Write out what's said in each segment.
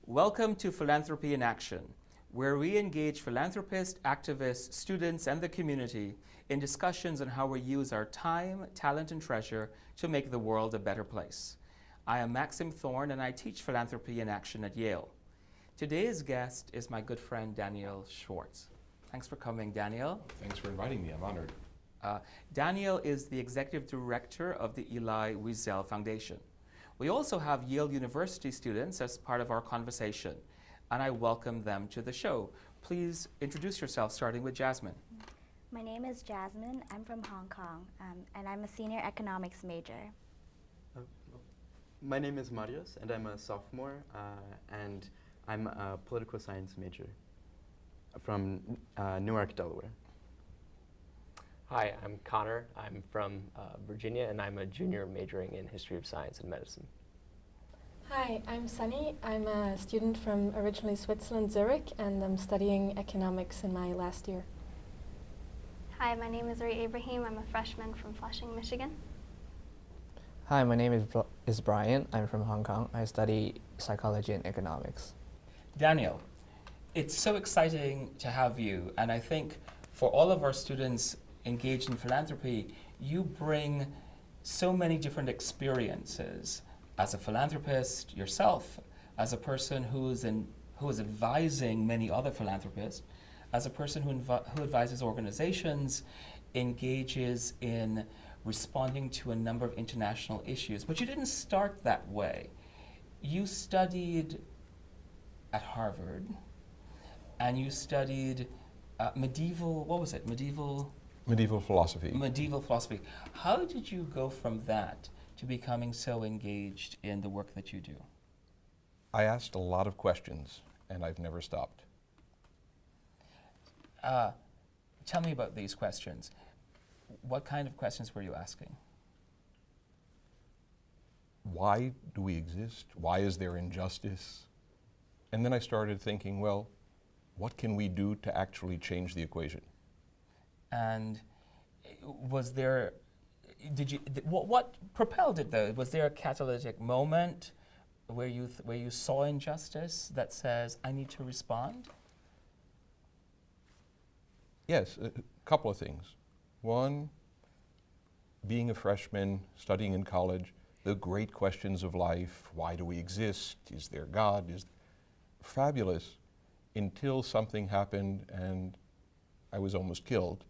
Welcome to Philanthropy in Action, where we engage philanthropists, activists, students, and the community in discussions on how we use our time, talent, and treasure to make the world a better place. I am Maxim Thorne, and I teach Philanthropy in Action at Yale. Today's guest is my good friend, Daniel Schwartz. Thanks for coming, Daniel. Thanks for inviting me. I'm honored. Daniel is the executive director of the Elie Wiesel Foundation. We also have Yale University students as part of our conversation, and I welcome them to the show. Please introduce yourself, starting with Jasmine. My name is Jasmine. I'm from Hong Kong, and I'm a senior economics major. My name is Marius, and I'm a sophomore, and I'm a political science major from Newark, Delaware. Hi, I'm Connor. I'm from Virginia, and I'm a junior majoring in history of science and medicine. Hi, I'm Sunny. I'm a student from originally Switzerland, Zurich, and I'm studying economics in my last year. Hi, my name is Ray Abraham. I'm a freshman from Flushing, Michigan. Hi, my name is Brian. I'm from Hong Kong. I study psychology and economics. Daniel, it's so exciting to have you, and I think for all of our students engaged in philanthropy, you bring so many different experiences as a philanthropist yourself, as a person who is advising many other philanthropists, as a person who advises organizations, engages in responding to a number of international issues. But you didn't start that way. You studied at Harvard, and you studied medieval philosophy. Medieval philosophy. How did you go from that to becoming so engaged in the work that you do? I asked a lot of questions, and I've never stopped. Tell me about these questions. What kind of questions were you asking? Why do we exist? Why is there injustice? And then I started thinking, well, what can we do to actually change the equation? And was there, what propelled it though? Was there a catalytic moment where you saw injustice that says, I need to respond? Yes, a couple of things. One, being a freshman, studying in college, the great questions of life, why do we exist? Is there God? Is fabulous until something happened and I was almost killed.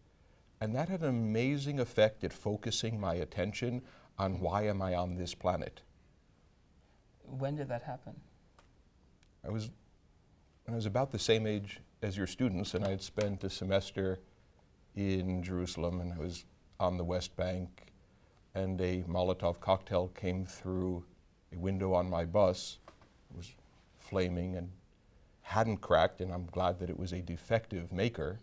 And that had an amazing effect at focusing my attention on why am I on this planet. When did that happen? I was about the same age as your students, and I had spent a semester in Jerusalem, and I was on the West Bank, and a Molotov cocktail came through a window on my bus. It was flaming and hadn't cracked, and I'm glad that it was a defective maker.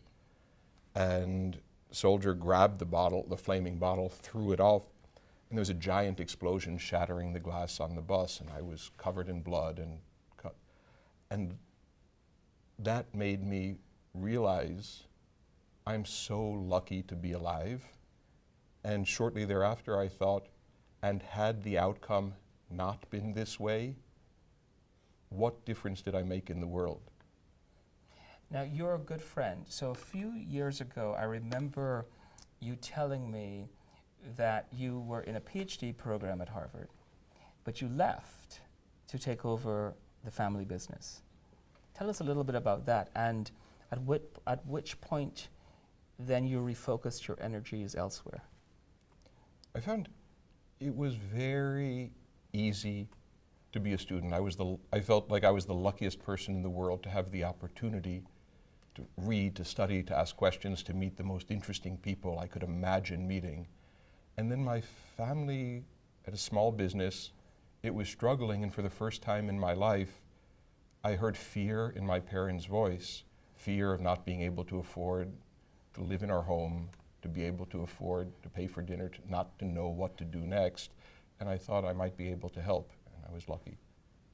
And soldier grabbed the bottle, the flaming bottle, threw it off, and there was a giant explosion shattering the glass on the bus, and I was covered in blood and cut. And that made me realize I'm so lucky to be alive. And shortly thereafter I thought, and had the outcome not been this way, what difference did I make in the world? Now, you're a good friend. So a few years ago, I remember you telling me that you were in a PhD program at Harvard, but you left to take over the family business. Tell us a little bit about that, and at which point then you refocused your energies elsewhere. I found it was very easy to be a student. I felt like I was the luckiest person in the world to have the opportunity to read, to study, to ask questions, to meet the most interesting people I could imagine meeting. And then my family had a small business. It was struggling, and for the first time in my life, I heard fear in my parents' voice, fear of not being able to afford to live in our home, to be able to afford to pay for dinner, not to know what to do next. And I thought I might be able to help, and I was lucky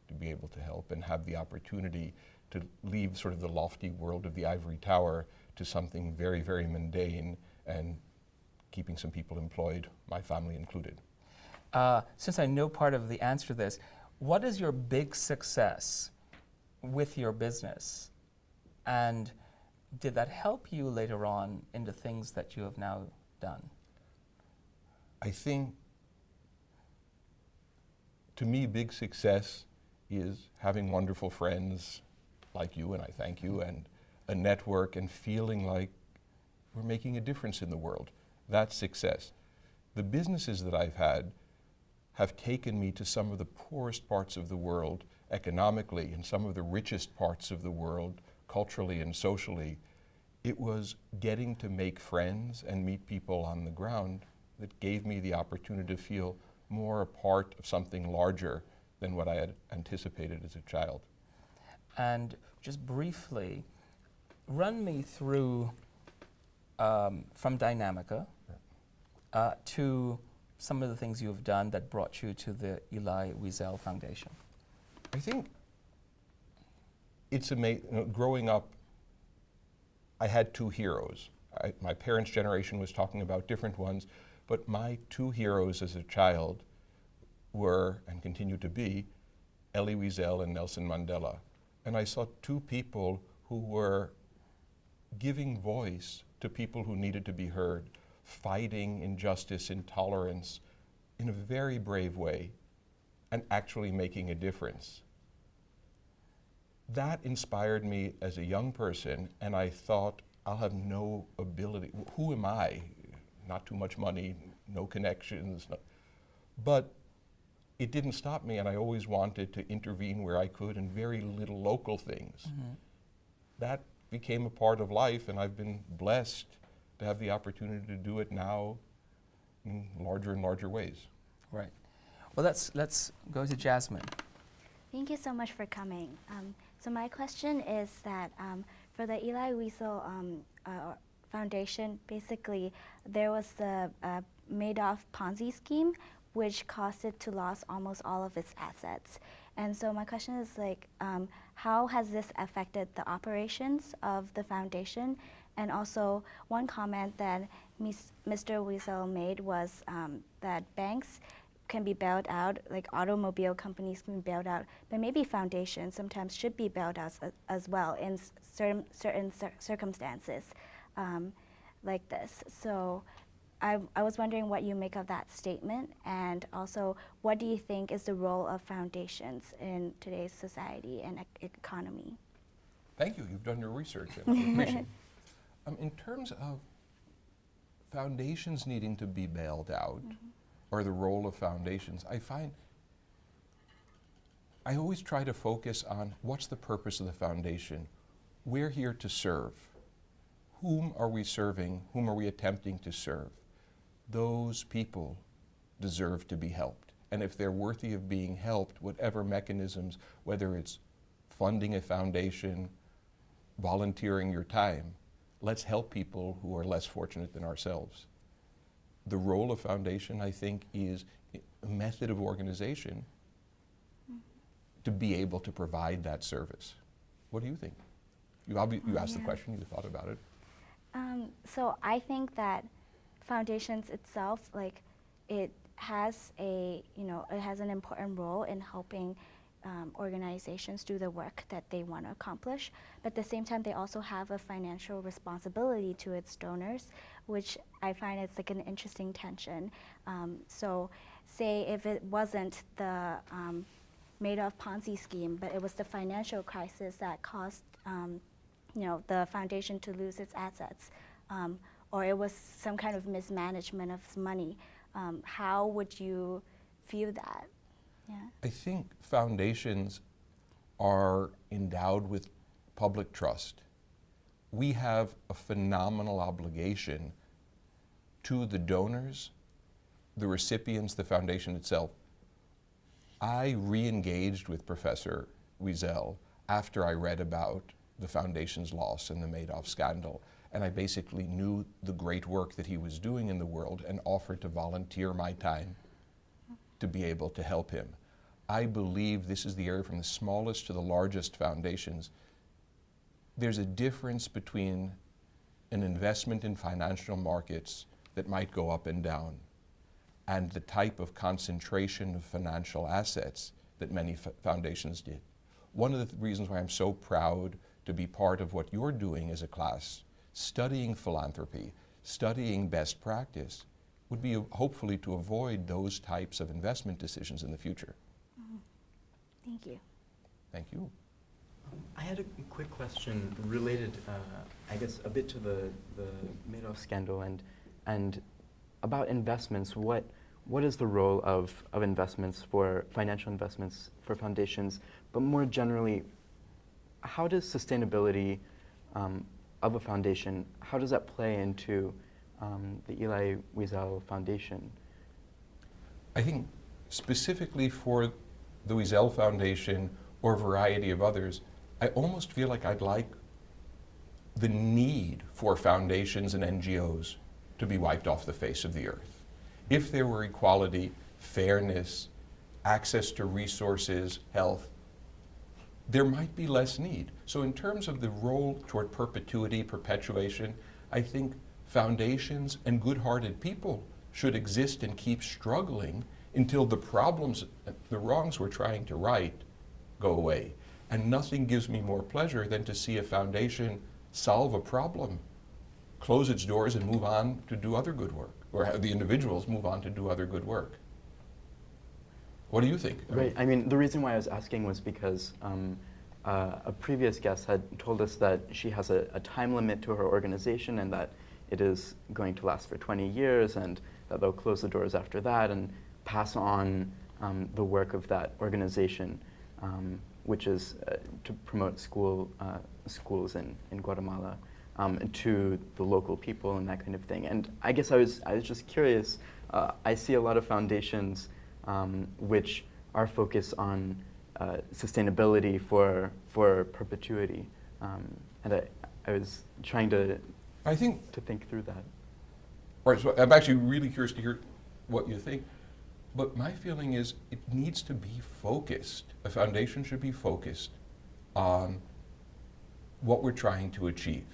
to be able to help and have the opportunity to leave sort of the lofty world of the ivory tower to something very, very mundane and keeping some people employed, my family included. Since I know part of the answer to this, what is your big success with your business. And did that help you later on in the things that you have now done? I think, to me, big success is having wonderful friends like you, and I thank you, and a network, and feeling like we're making a difference in the world. That's success. The businesses that I've had have taken me to some of the poorest parts of the world economically, and some of the richest parts of the world culturally and socially. It was getting to make friends and meet people on the ground that gave me the opportunity to feel more a part of something larger than what I had anticipated as a child. And just briefly, run me through from Dynamica to some of the things you've done that brought you to the Elie Wiesel Foundation. I think it's amazing. Growing up, I had two heroes. My parents' generation was talking about different ones, but my two heroes as a child were, and continue to be, Elie Wiesel and Nelson Mandela. And I saw two people who were giving voice to people who needed to be heard, fighting injustice, intolerance in a very brave way, and actually making a difference. That inspired me as a young person, and I thought, I'll have no ability. Who am I? Not too much money, no connections. But it didn't stop me, and I always wanted to intervene where I could in very little local things. Mm-hmm. That became a part of life, and I've been blessed to have the opportunity to do it now in larger and larger ways. Right. Well, let's go to Jasmine. Thank you so much for coming. So my question is that for the Elie Wiesel Foundation, basically there was the Madoff Ponzi scheme, which caused it to lose almost all of its assets. And so my question is like, how has this affected the operations of the foundation? And also, one comment that Mr. Wiesel made was that banks can be bailed out, like automobile companies can be bailed out, but maybe foundations sometimes should be bailed out as well in certain circumstances like this. So I was wondering what you make of that statement, and also what do you think is the role of foundations in today's society and economy? Thank you. You've done your research, and I appreciate it. In terms of foundations needing to be bailed out, mm-hmm. or the role of foundations, I always try to focus on what's the purpose of the foundation. We're here to serve. Whom are we serving? Whom are we attempting to serve? Those people deserve to be helped. And if they're worthy of being helped, whatever mechanisms, whether it's funding a foundation, volunteering your time, let's help people who are less fortunate than ourselves. The role of foundation, I think, is a method of organization to be able to provide that service. What do you think? You asked the question, you thought about it. So I think that foundations itself, like, it has an important role in helping organizations do the work that they want to accomplish, but at the same time they also have a financial responsibility to its donors, which I find it's like an interesting tension. So say if it wasn't the Madoff Ponzi scheme, but it was the financial crisis that caused the foundation to lose its assets, or it was some kind of mismanagement of money, how would you view that? Yeah. I think foundations are endowed with public trust. We have a phenomenal obligation to the donors, the recipients, the foundation itself. I re-engaged with Professor Wiesel after I read about the foundation's loss and the Madoff scandal, and I basically knew the great work that he was doing in the world and offered to volunteer my time to be able to help him. I believe this is the area from the smallest to the largest foundations. There's a difference between an investment in financial markets that might go up and down and the type of concentration of financial assets that many foundations did. one of the reasons why I'm so proud to be part of what you're doing as a class, studying philanthropy, studying best practice, would be hopefully to avoid those types of investment decisions in the future. Thank you. Thank you. I had a quick question related, I guess, a bit to the Madoff scandal and about investments. What is the role of investments for financial investments for foundations? But more generally, how does sustainability of a foundation, how does that play into the Elie Wiesel Foundation? I think specifically for the Wiesel Foundation or a variety of others, I almost feel like I'd like the need for foundations and NGOs to be wiped off the face of the earth. If there were equality, fairness, access to resources, health, there might be less need. So in terms of the role toward perpetuity, perpetuation, I think foundations and good-hearted people should exist and keep struggling until the problems, the wrongs we're trying to right, go away. And nothing gives me more pleasure than to see a foundation solve a problem, close its doors and move on to do other good work, or have the individuals move on to do other good work. What do you think? Right. I mean, the reason why I was asking was because a previous guest had told us that she has a time limit to her organization and that it is going to last for 20 years and that they'll close the doors after that and pass on the work of that organization, which is to promote schools in Guatemala to the local people and that kind of thing. And I guess I was just curious. I see a lot of foundations which are focused on sustainability for perpetuity, and I was trying to think through that. Right. So I'm actually really curious to hear what you think. But my feeling is it needs to be focused. A foundation should be focused on what we're trying to achieve.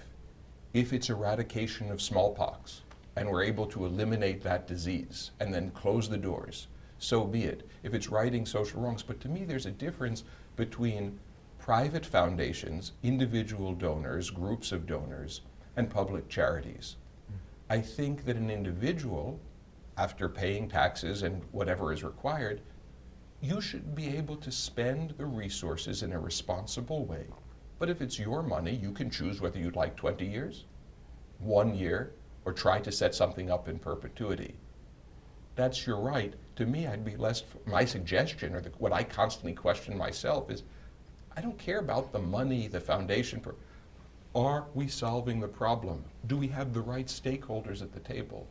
If it's eradication of smallpox and we're able to eliminate that disease and then close the doors, so be it. If it's righting social wrongs. But to me, there's a difference between private foundations, individual donors, groups of donors, and public charities. I think that an individual, after paying taxes and whatever is required, you should be able to spend the resources in a responsible way. But if it's your money, you can choose whether you'd like 20 years, 1 year, or try to set something up in perpetuity. That's your right. To me, I'd be less, my suggestion, or what I constantly question myself is, I don't care about the money, the foundation. Are we solving the problem? Do we have the right stakeholders at the table?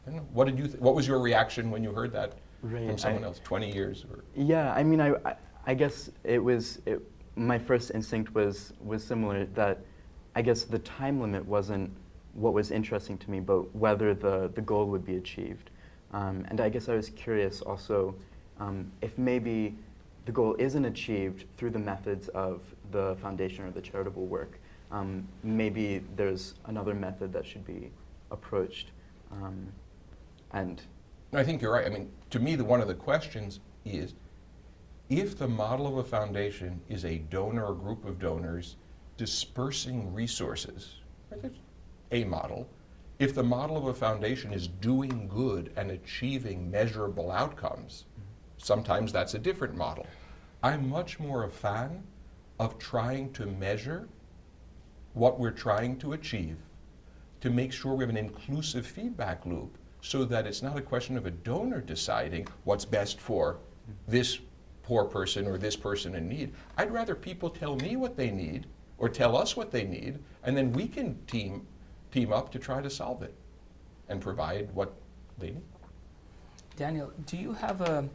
I don't know. What did you what was your reaction when you heard that from someone else? 20 years? Or? Yeah, I mean, I guess my first instinct was similar, that I guess the time limit wasn't what was interesting to me, but whether the goal would be achieved. And I guess I was curious also if maybe the goal isn't achieved through the methods of the foundation or the charitable work. Maybe there's another method that should be approached. And I think you're right. I mean, to me, one of the questions is, if the model of a foundation is a donor or group of donors dispersing resources, right, that's a model. If the model of a foundation is doing good and achieving measurable outcomes, sometimes that's a different model. I'm much more a fan of trying to measure what we're trying to achieve to make sure we have an inclusive feedback loop so that it's not a question of a donor deciding what's best for this poor person or this person in need. I'd rather people tell me what they need or tell us what they need, and then we can team up to try to solve it and provide what they need. Daniel, do you have an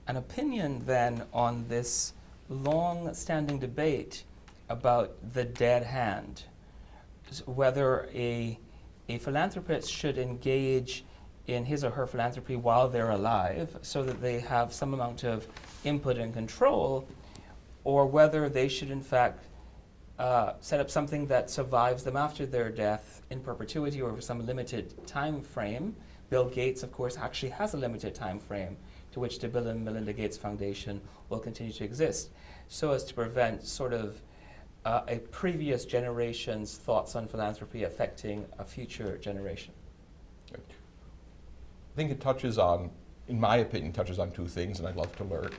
opinion then on this long-standing debate about the dead hand, whether a philanthropist should engage in his or her philanthropy while they're alive so that they have some amount of input and control, or whether they should in fact set up something that survives them after their death in perpetuity or for some limited time frame. Bill Gates, of course, actually has a limited time frame to which the Bill and Melinda Gates Foundation will continue to exist, so as to prevent sort of a previous generation's thoughts on philanthropy affecting a future generation? I think it touches on, in my opinion, touches on two things, and I'd love to learn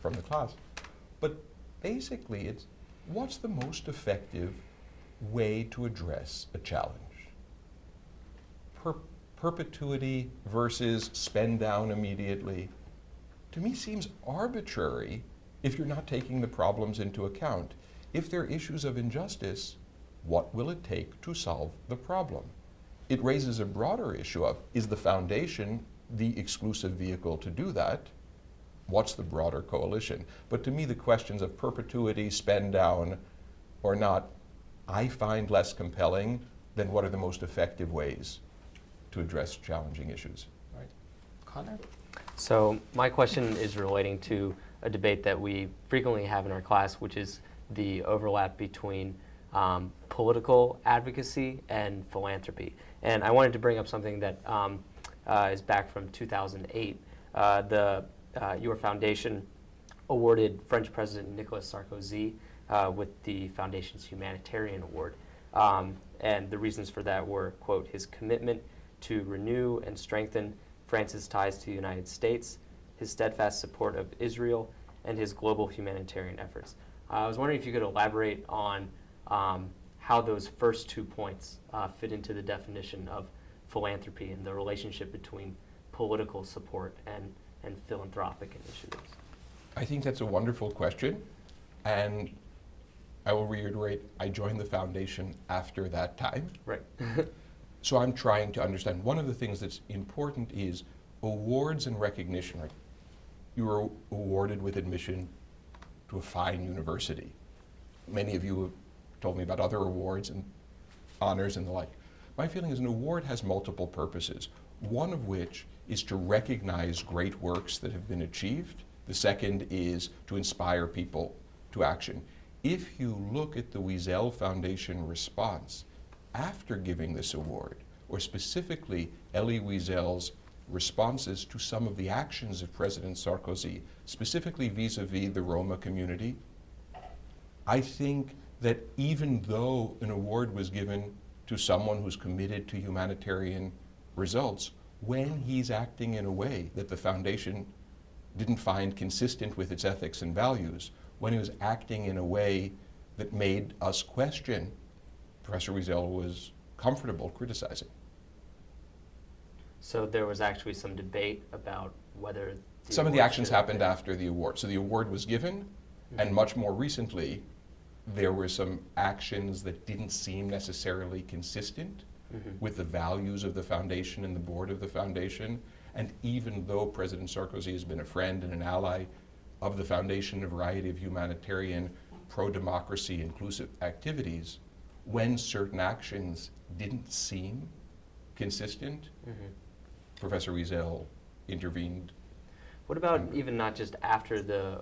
from the class. But basically, it's what's the most effective way to address a challenge? Perpetuity versus spend down immediately, to me seems arbitrary if you're not taking the problems into account. If there are issues of injustice, what will it take to solve the problem? It raises a broader issue of, is the foundation the exclusive vehicle to do that? What's the broader coalition? But to me, the questions of perpetuity, spend down, or not, I find less compelling than what are the most effective ways to address challenging issues. Right. Connor? So my question is relating to a debate that we frequently have in our class, which is the overlap between political advocacy and philanthropy. And I wanted to bring up something that is back from 2008. Your foundation awarded French President Nicolas Sarkozy with the foundation's Humanitarian Award. And the reasons for that were, quote, his commitment to renew and strengthen France's ties to the United States, his steadfast support of Israel, and his global humanitarian efforts. I was wondering if you could elaborate on how those first 2 points fit into the definition of philanthropy and the relationship between political support and philanthropic initiatives. I think that's a wonderful question, and I will reiterate, I joined the foundation after that time. Right. So I'm trying to understand. One of the things that's important is awards and recognition. Right? You were awarded with admission to a fine university. Many of you have told me about other awards and honors and the like. My feeling is an award has multiple purposes, one of which is to recognize great works that have been achieved. The second is to inspire people to action. If you look at the Wiesel Foundation response after giving this award, or specifically Elie Wiesel's responses to some of the actions of President Sarkozy, specifically vis-a-vis the Roma community, I think that even though an award was given to someone who's committed to humanitarian results, when he's acting in a way that the foundation didn't find consistent with its ethics and values, when he was acting in a way that made us question, Professor Wiesel was comfortable criticizing. So there was actually some debate about whether some of the actions happened after the award. So the award was given, and much more recently, there were some actions that didn't seem necessarily consistent with the values of the foundation and the board of the foundation. And even though President Sarkozy has been a friend and an ally of the foundation, a variety of humanitarian, pro-democracy, inclusive activities, when certain actions didn't seem consistent, Professor Wiesel intervened. What about even not just after the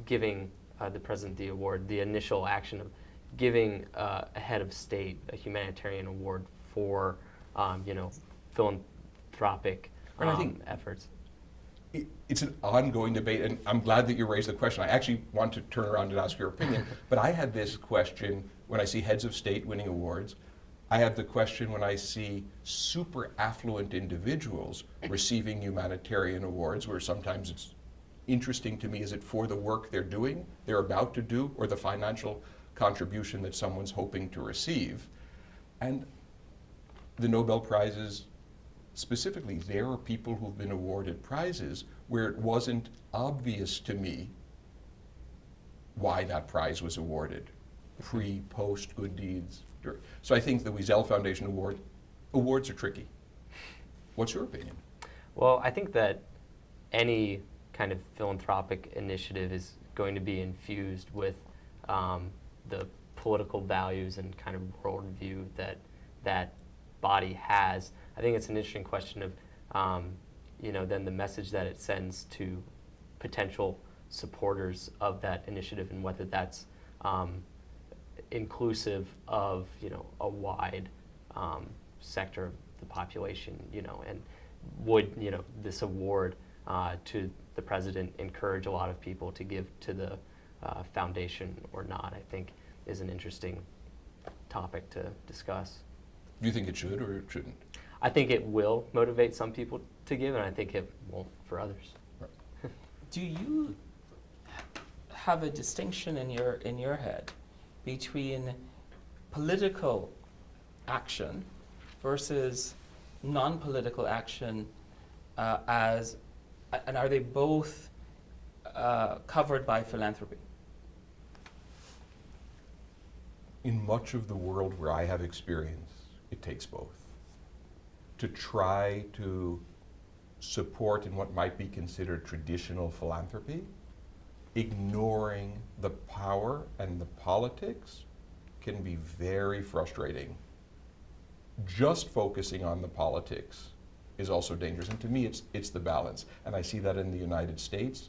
giving the president the award, the initial action of giving a head of state a humanitarian award for philanthropic efforts? It's an ongoing debate, and I'm glad that you raised the question. I actually want to turn around and ask your opinion, but I had this question when I see heads of state winning awards. I have the question when I see super affluent individuals receiving humanitarian awards, where sometimes it's interesting to me, is it for the work they're doing, they're about to do, or the financial contribution that someone's hoping to receive? And the Nobel Prizes, specifically, there are people who've been awarded prizes where it wasn't obvious to me why that prize was awarded. Pre, post, good deeds. So I think the Wiesel Foundation awards are tricky. What's your opinion? Well, I think that any kind of philanthropic initiative is going to be infused with the political values and kind of worldview that body has. I think it's an interesting question of, then the message that it sends to potential supporters of that initiative, and whether that's inclusive of, a wide sector of the population, and would, this award to the president encourage a lot of people to give to the foundation or not, I think is an interesting topic to discuss. Do you think it should or it shouldn't? I think it will motivate some people to give, and I think it won't for others. Do you have a distinction in your head between political action versus non-political action, and are they both covered by philanthropy? In much of the world where I have experience, it takes both. To try to support in what might be considered traditional philanthropy, ignoring the power and the politics can be very frustrating. Just focusing on the politics is also dangerous, and to me it's the balance. And I see that in the United States,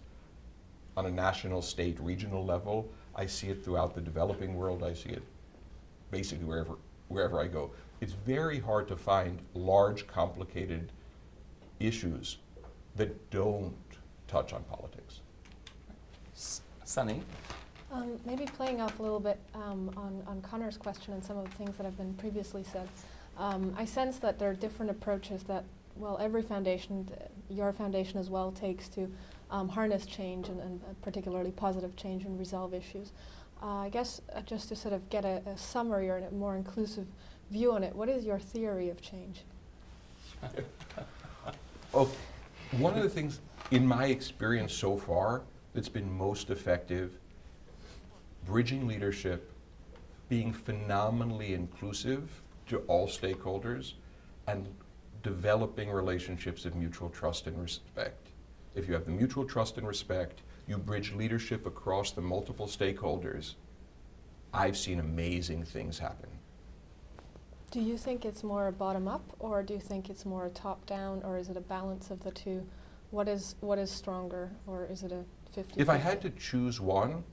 on a national, state, regional level. I see it throughout the developing world. I see it basically wherever I go. It's very hard to find large, complicated issues that don't touch on politics. Sunny? Maybe playing off a little bit on Connor's question and some of the things that have been previously said, I sense that there are different approaches that, well, every foundation, your foundation as well, takes to harness change and particularly positive change and resolve issues. I guess just to sort of get a summary or a more inclusive view on it, what is your theory of change? Oh, one of the things in my experience so far that's been most effective, bridging leadership, being phenomenally inclusive to all stakeholders, and developing relationships of mutual trust and respect. If you have the mutual trust and respect, you bridge leadership across the multiple stakeholders, I've seen amazing things happen. Do you think it's more bottom-up, or do you think it's more top-down, or is it a balance of the two? What is stronger, or is it a 50-50? If I had to choose one,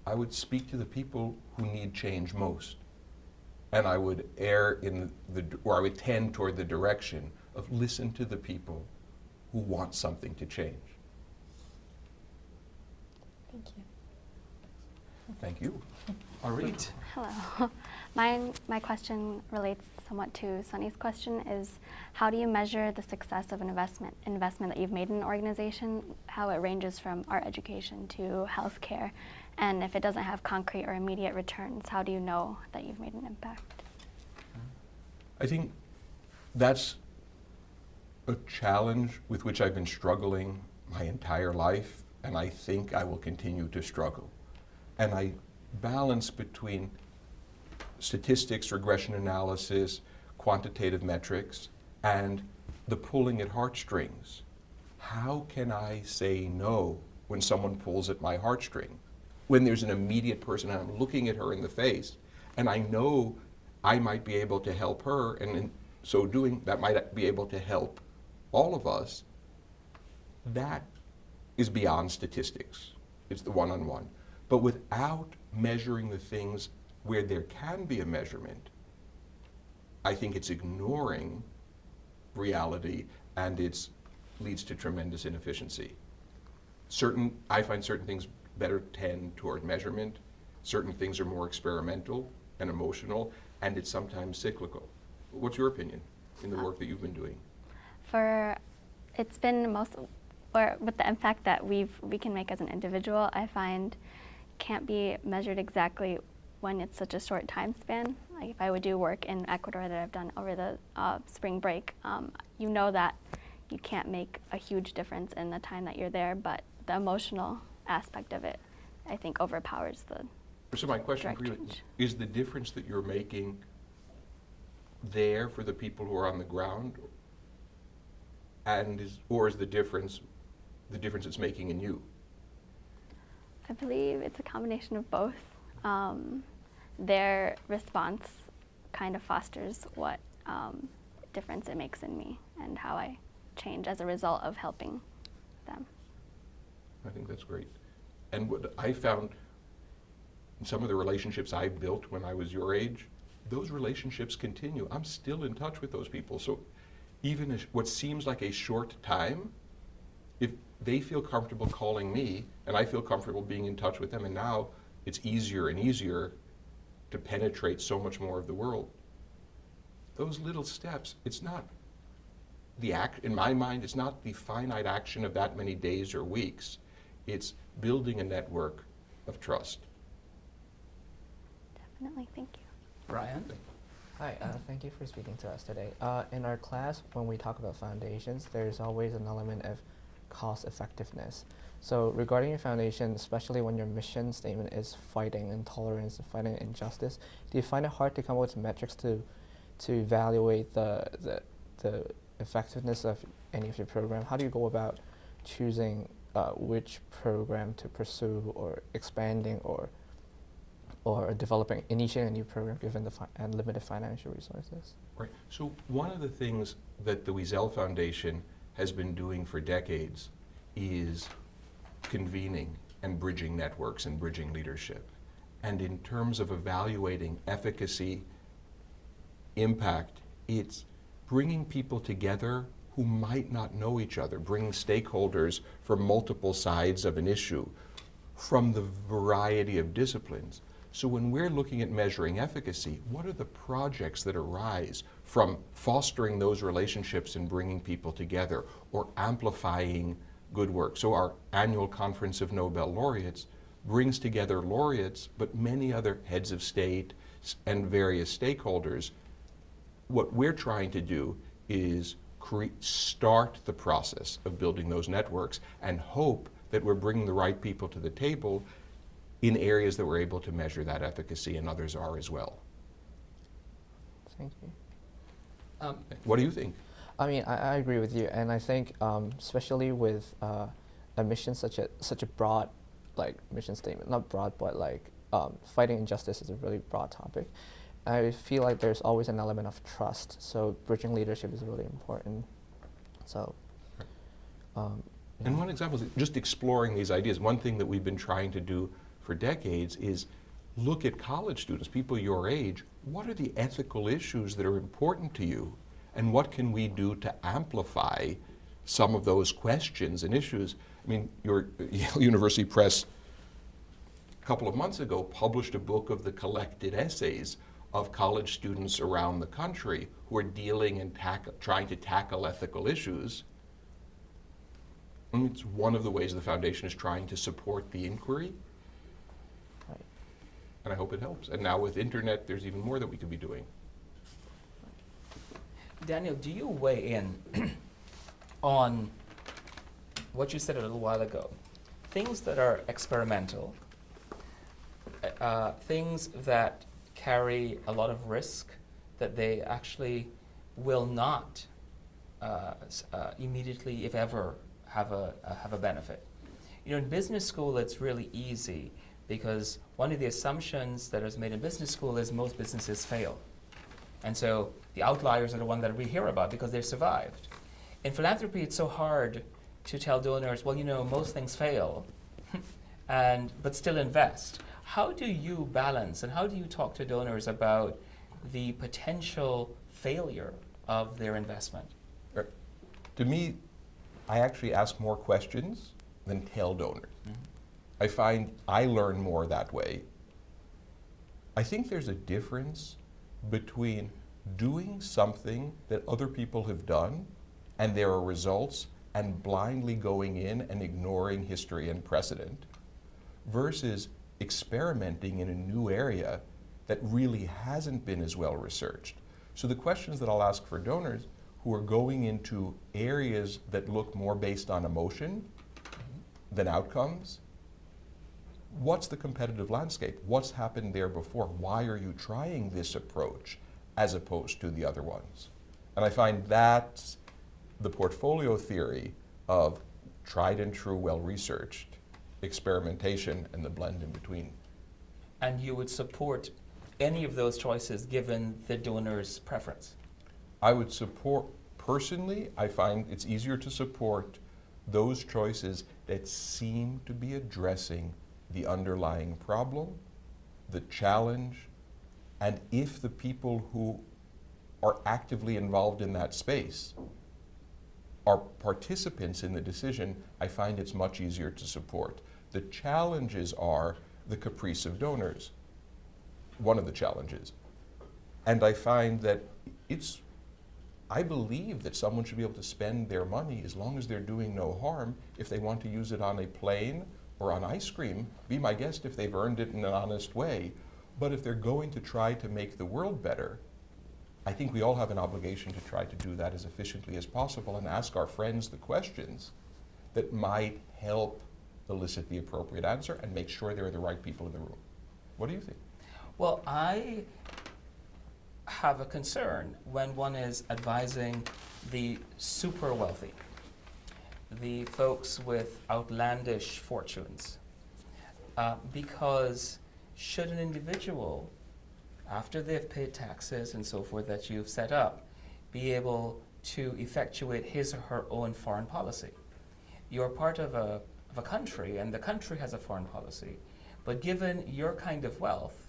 I would speak to the people who need change most. And I would err in or I would tend toward the direction of listen to the people who want something to change. Thank you. Thank you. Arit? Hello. My question relates somewhat to Sunny's question, is how do you measure the success of an investment that you've made in an organization, how it ranges from art education to healthcare, and if it doesn't have concrete or immediate returns, how do you know that you've made an impact? I think that's a challenge with which I've been struggling my entire life, and I think I will continue to struggle. And I balance between statistics, regression analysis, quantitative metrics, and the pulling at heartstrings. How can I say no when someone pulls at my heartstring? When there's an immediate person and I'm looking at her in the face, and I know I might be able to help her, and in so doing, that might be able to help all of us. That is beyond statistics. It's the one-on-one. But without measuring the things where there can be a measurement, I think it's ignoring reality, and it leads to tremendous inefficiency. I find certain things better tend toward measurement. Certain things are more experimental and emotional, and it's sometimes cyclical. What's your opinion in the work that you've been doing? It's been with the impact that we can make as an individual, I find can't be measured exactly when it's such a short time span. Like if I would do work in Ecuador that I've done over the spring break, you know that you can't make a huge difference in the time that you're there, but the emotional aspect of it, I think, overpowers the So my question for you change. is the difference that you're making there for the people who are on the ground, or is the difference it's making in you? I believe it's a combination of both. Their response kind of fosters what difference it makes in me and how I change as a result of helping them. I think that's great. And what I found in some of the relationships I built when I was your age, those relationships continue. I'm still in touch with those people. So even what seems like a short time if they feel comfortable calling me and I feel comfortable being in touch with them, and now it's easier and easier to penetrate so much more of the world. Those little steps, it's not the act, in my mind, it's not the finite action of that many days or weeks. It's building a network of trust. Definitely, thank you. Brian? Hi, thank you for speaking to us today. In our class, when we talk about foundations, there's always an element of cost effectiveness. So regarding your foundation, especially when your mission statement is fighting intolerance and fighting injustice, do you find it hard to come up with metrics to evaluate the effectiveness of any of your program? How do you go about choosing which program to pursue, or expanding, or developing, initiating a new program given the limited financial resources? Right. So one of the things that the Wiesel Foundation has been doing for decades is convening and bridging networks and bridging leadership. And in terms of evaluating efficacy, impact, it's bringing people together who might not know each other, bringing stakeholders from multiple sides of an issue, from the variety of disciplines. So when we're looking at measuring efficacy, what are the projects that arise from fostering those relationships and bringing people together, or amplifying good work? So our annual Conference of Nobel Laureates brings together laureates, but many other heads of state and various stakeholders. What we're trying to do is start the process of building those networks and hope that we're bringing the right people to the table in areas that we're able to measure that efficacy, and others are as well. Thank you. What do you think? I mean, I agree with you, and I think especially with a mission such a broad, like, mission statement, not broad, but like fighting injustice is a really broad topic. I feel like there's always an element of trust, so bridging leadership is really important. So, and one example is just exploring these ideas. One thing that we've been trying to do for decades is look at college students, people your age. What are the ethical issues that are important to you, and what can we do to amplify some of those questions and issues? I mean, your Yale University Press a couple of months ago published a book of the collected essays of college students around the country who are dealing and trying to tackle ethical issues. And it's one of the ways the foundation is trying to support the inquiry. right. And I hope it helps. And now with internet, there's even more that we could be doing. Daniel, do you weigh in on what you said a little while ago? Things that are experimental, things that carry a lot of risk, that they actually will not immediately, if ever, have a benefit. You know, in business school, it's really easy because one of the assumptions that is made in business school is most businesses fail. And so the outliers are the one that we hear about because they survived. In philanthropy, it's so hard to tell donors, well, you know, most things fail, but still invest. How do you balance, and how do you talk to donors about the potential failure of their investment? To me, I actually ask more questions than tell donors. Mm-hmm. I find I learn more that way. I think there's a difference between doing something that other people have done and there are results, and blindly going in and ignoring history and precedent, versus experimenting in a new area that really hasn't been as well researched. So the questions that I'll ask for donors who are going into areas that look more based on emotion than outcomes: what's the competitive landscape? What's happened there before? Why are you trying this approach as opposed to the other ones? And I find that's the portfolio theory of tried and true, well-researched experimentation and the blend in between. And you would support any of those choices given the donor's preference? I would support, personally, I find it's easier to support those choices that seem to be addressing the underlying problem, the challenge, and if the people who are actively involved in that space are participants in the decision, I find it's much easier to support. The challenges are the caprice of donors, one of the challenges. And I find that I believe that someone should be able to spend their money as long as they're doing no harm. If they want to use it on a plane or on ice cream, be my guest if they've earned it in an honest way. But if they're going to try to make the world better, I think we all have an obligation to try to do that as efficiently as possible and ask our friends the questions that might help elicit the appropriate answer and make sure there are the right people in the room. What do you think? Well, I have a concern when one is advising the super wealthy, the folks with outlandish fortunes, because should an individual, after they've paid taxes and so forth that you've set up, be able to effectuate his or her own foreign policy? You're part of a country, and the country has a foreign policy, but given your kind of wealth,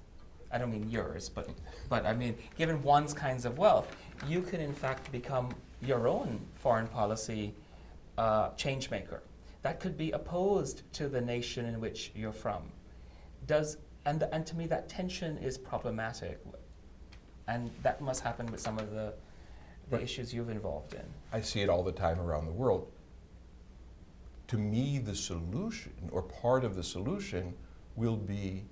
I don't mean yours, but I mean, given one's kinds of wealth, you can in fact become your own foreign policy change maker. That could be opposed to the nation in which you're from. And to me, that tension is problematic, and that must happen with some of the issues you've involved in. I see it all the time around the world. To me, the solution, or part of the solution, will be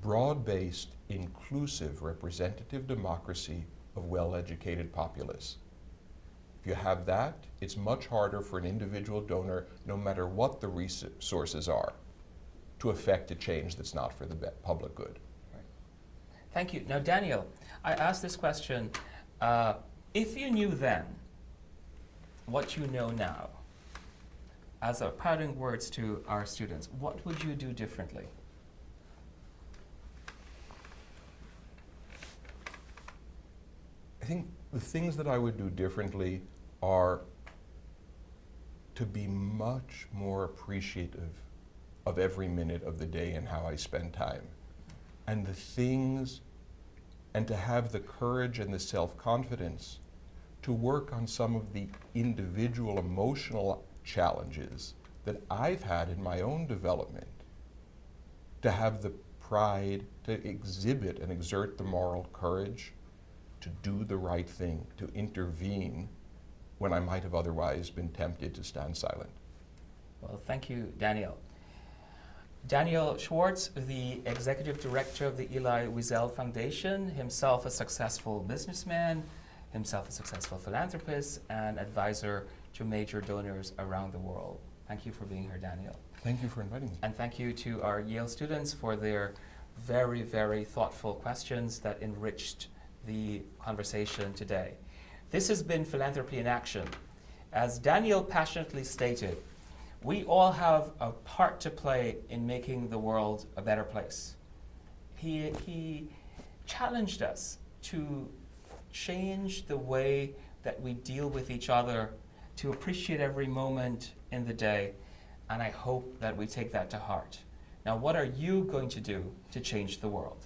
broad-based, inclusive, representative democracy of well-educated populace. If you have that, it's much harder for an individual donor, no matter what the resources are, to affect a change that's not for the public good. Right. Thank you. Now, Daniel, I asked this question, if you knew then what you know now, as a parting words to our students, what would you do differently? I think the things that I would do differently are to be much more appreciative of every minute of the day and how I spend time. And to have the courage and the self-confidence to work on some of the individual emotional challenges that I've had in my own development, to have the pride to exhibit and exert the moral courage to do the right thing, to intervene when I might have otherwise been tempted to stand silent. Well, thank you, Daniel. Daniel Schwartz, the Executive Director of the Elie Wiesel Foundation, himself a successful businessman, himself a successful philanthropist, and advisor to major donors around the world. Thank you for being here, Daniel. Thank you for inviting me. And thank you to our Yale students for their very, very thoughtful questions that enriched the conversation today. This has been Philanthropy in Action. As Daniel passionately stated, we all have a part to play in making the world a better place. He challenged us to change the way that we deal with each other, to appreciate every moment in the day, and I hope that we take that to heart. Now, what are you going to do to change the world?